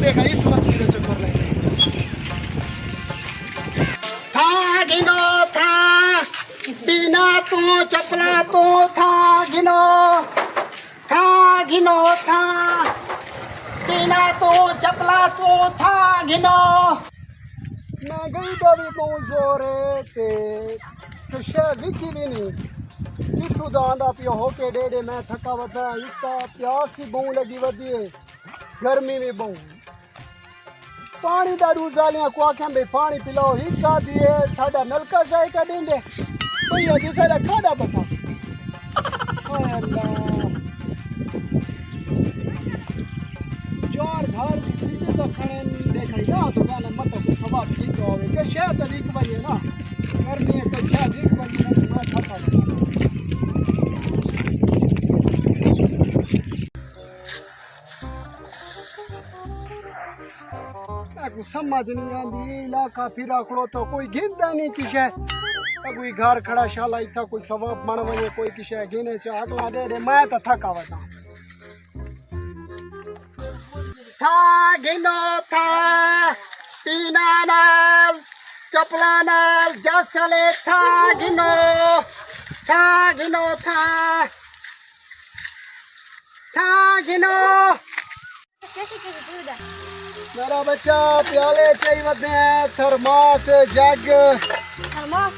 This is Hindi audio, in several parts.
देखा इस मस्ती का चक्कर नहीं था गिनो था बिना तू चपला तू था गिनो था बिना तू चपला तू था गिनो मैं गई तो भी बहुत जोरे ते शायद विकी भी नहीं इतू दा आंदा पियो होके डेडे मैं थका वधा इतना प्यास भी बहु लगी वधी है गर्मी भी बहु पानी दा रूज वालियां को आख्या भाई पानी पिलाओ हिक्का दिए साडा नलका जाए का देंगे भैया जी साडा खादा बता हाय अल्लाह चार घर सीधे तो खड़े देखा ना तो गाना मत को सवाब ठीक होवे के शायद तरीक बजे ना गर्मी है तो शायद एक बजे मैं खाता कुछ समझ नहीं आती इलाका फिरा खड़ो तो कोई गिनता नहीं किसे कोई घर खड़ा शाला इतना कोई सवाब बन वजे कोई किसे गिने च अगला दे मैं तो थका वटा था गिनो था तीना नाल चपला नाल जसले था गिनो था गिनो मेरा बच्चा प्याले चाहिए वदे थर्मास जग थर्मास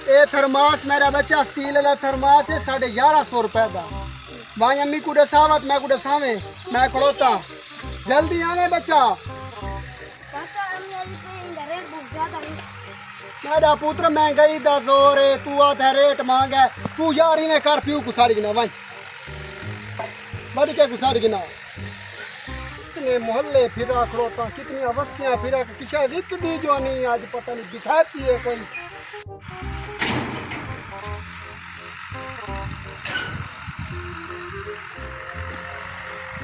ये थर्मास मेरा बच्चा स्टील वाला थर्मास है 1150 रुपए का भाई अम्मी को दसावत मैं को दसावे मैं खड़ोता जल्दी आवे बच्चा मेरा पुत्र महंगाई दा जोर है तू आधा रेट मांगे तू यार ही में कर पियो गुसारी गिना भाई बड़ी क्या गुसारी गिना कितने मोहल्ले फिरा खड़ोता कितनी अवस्थियां फिरा किसी विक दी जो नहीं आज पता नहीं बिसाती है कोई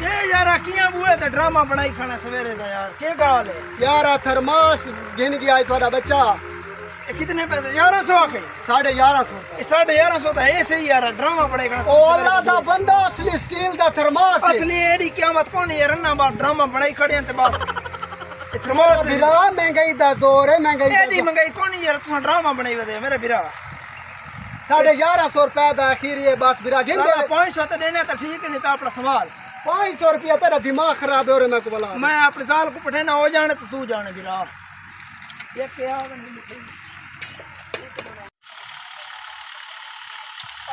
ये यार किया बुए ते ड्रामा बनाई खाना सवेरे दा यार के गाल है यार थर्मास गिन गया थोड़ा बच्चा ये कितने पैसे 1100 आके 1150 1150 तो है सही यार ड्रामा बनाई खाना ओ अल्लाह दा बंदा असली स्टील दा थर्मास है असली एडी कीमत कौन है रन्ना बा ड्रामा बनाई खड़े ते बस ये थर्मास बिरा महंगाई दा दौर है महंगाई एडी महंगाई कौन है यार तू ड्रामा बनाई वदे मेरे बिरा 1150 रुपए दा आखिर ये बस बिरा गिन दे 500 तो देना तो ठीक है नहीं तो अपना सवाल 500 रुपया तेरा दिमाग खराब है और मैं को बोला मैं अपने साल को पठेना हो जाने तो तू जाने बिरा ये क्या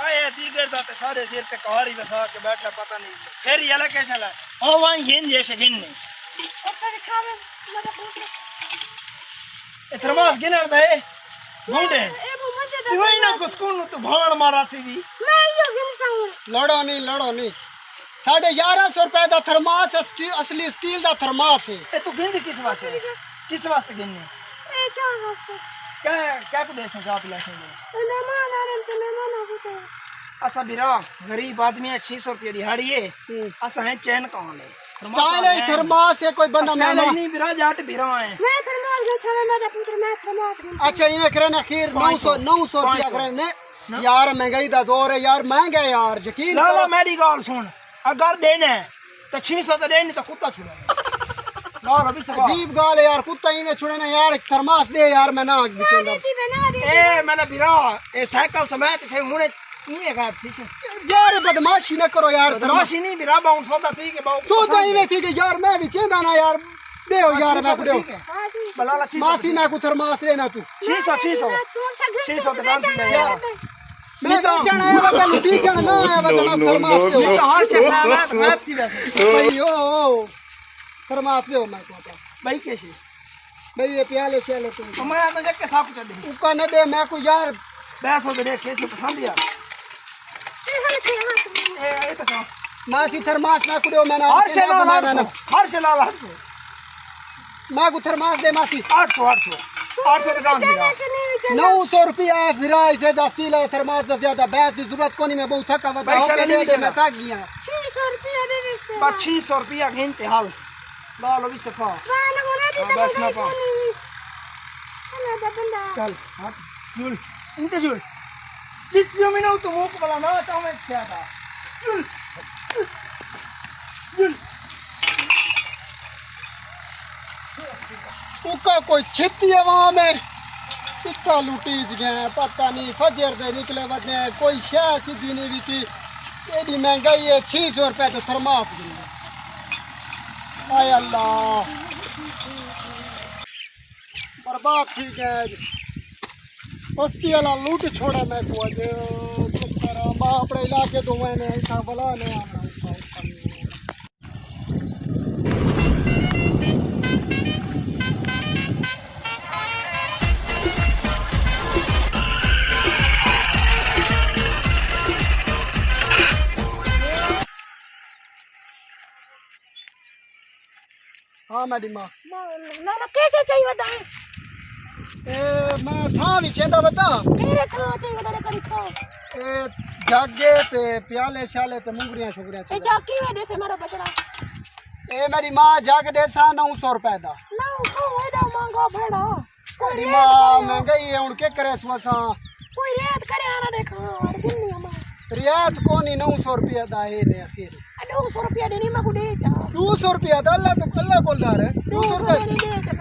आए दीगर दा ते सारे सिर ते कहारी बसा के बैठा पता नहीं फिर ये लगे कैसे ला ओ वन गिन जैसे गिन नहीं ए थर्मास गिनर दे ढूंढे तू ही ना कुसकुन तू भाण मारा थी भी मैं यो गिन सकूं लड़ो नहीं 1150 रुपए दा थर्मास असली स्टील दा थर्मास है ए तू गिन किस वास्ते गिनने ए चार वास्ते क्या को दे सका पिला से मेहमान आ रहे थे मेहमान आ गए असा बिरा गरीब आदमी है 600 रुपये दिहाड़ी है असा है चैन कौन है स्टाइल है थर्मास है कोई बंदा मेहमान नहीं बिरा जाट बिरा है मैं थर्मास का समय मेरा पुत्र मैं थर्मास अच्छा इन्हें करे ना खीर 900 रुपया करे ने यार महंगाई दा दौर है यार महंगा है यार यकीन लाला मेरी गाल सुन अगर देना है तो 600 तो देनी तो कुत्ता छुड़ा गाल अभी सब अजीब गाल है यार कुत्ता ही में छुड़े ना यार थर्मास दे यार मैं ना बिचेंदा ए मैंने बिरा ए साइकिल समेत थे हुने इने गायब थी से यार बदमाशी न करो यार बदमाशी नहीं बिरा बाउंस होता थी के बाउंस सोचा ही में थी कि यार मैं भी चेंदा ना यार दे यार मैं को दे बलाला 600 मासी मैं को थर्मास लेना तू 600 दुकान थी यार मैं बेचण आया बता बेचण ना आया बता थर्मास दे तो हर से सामान गायब थी वैसे भाई ओ थर्मास दे मैं को भाई कैसे भाई ये प्याले शेले तू मैं तो देख के साफ कर दे उका न दे मैं को यार 200 दे कैसे पसंद यार ए तो क्या मासी थर्मास ना को दे मैं ना हर से लाल मैं को थर्मास दे मासी 800 दुकान दिया 900 रुपया है फिर ऐसे 10 किलो थर्मास से ज्यादा बैच की जरूरत कोनी में बहुत थका बता हो के दे मैं थक गया 600 रुपया दे दे बस 600 रुपया गिनते हाल लाल अभी सफा बस ना पा चल जुल इंते जुल कितने मिनट तो मुंह को ना चाहूं एक शायद जुल उका कोई छिपती आवाम है इतना लुटीज गए पता नहीं फजर दे निकले बदले कोई शह सीधी नहीं बिकी एडी महंगाई है 600 रुपए तो थर्मास गिन आय अल्लाह बर्बाद थी गए बस्ती वाला लूट छोड़ा मैं को अज कुछ करा मां अपने इलाके दो मैंने ऐसा भला ने आना हाँ मैडी माँ ना कैसे चाहिए बता मैं था भी चेंदा बता मेरे खा चाहिए बता करी खा ए जागे ते प्याले शाले ते मुंगरियां शुगरियां ए चेंदा जाकी वे दे से मारा बचड़ा ए मेरी माँ जाग दे सा 900 रुपए दा ना खो एडा मांगा भड़ा मेरी माँ महंगाई है उन के करे सुसा कोई रेत करे आना देखा और दुनिया में रियायत कोनी 900 रुपया दा है ने आखिर 200 रुपया देनी मैं को दे जा 200 रुपया दा अल्लाह तो अल्लाह बोलदार है 200 रुपया नहीं दे जा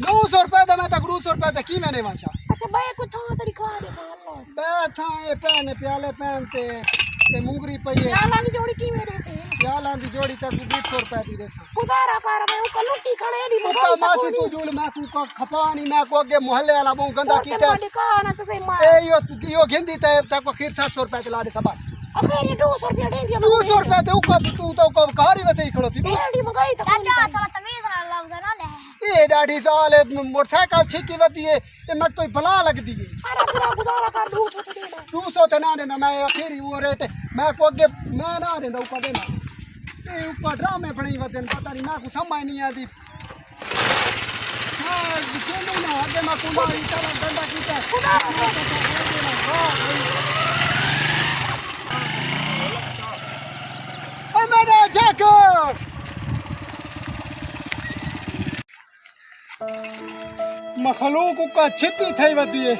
900 रुपया दा मैं तक 200 रुपया दा की मैंने वाचा अच्छा भाई कुछ था तेरी खा दे अल्लाह बैठा ए पहने प्याले पहनते ते मुंगरी पई है लाला की जोड़ी की मेरे थे प्याला दी जोड़ी तक 200 रुपया दी रे गुजारा कर मैं उसका लुट्टी खड़े दी उका मासी तू जूल मैं को खपा नहीं मैं को अगे मोहल्ले वाला बहु गंदा कीता दुकान तो से मार ए यो घिंदी ते तक खीर 700 रुपया दिला दे सब बस अब मेरी 200 रुपया दे दिया 200 रुपया ते उका तू तो को कारी वसे ही खड़ो थी एडी मंगाई तो चाचा थोड़ा तमीज ना लफ्ज ना ले ए डाडी साल मोटरसाइकिल छिकी वती है ए मैं तो भला लगदी है अरे पूरा गुजारा कर 200 दे दे 200 ते ना देना मैं आखिरी वो रेट मैं को अगे मैं ना देना ऊपर देना ए ऊपर ड्रामे बणी वदन पता नहीं मैं को समझ नहीं आती हां चलो ना आगे मैं को मारी तरह गंदा कीता ए मेरा जैकेट मखलूक का छिती थई वदी है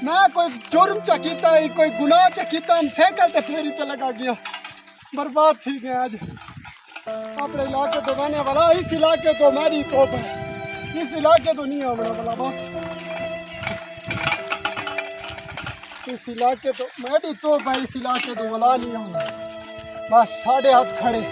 ना कोई जुर्म चकीता है कोई गुनाह चकीता हम साइकिल ते फेरी ते लगा गया बर्बाद थी गए आज अपने इलाके तो रहने वाला इस इलाके तो मेरी तौबा है इस इलाके तो नहीं आने वाला बस इस इलाके तो मेरी तौबा इस इलाके तो वाला नहीं आना बस साढ़े हाथ खड़े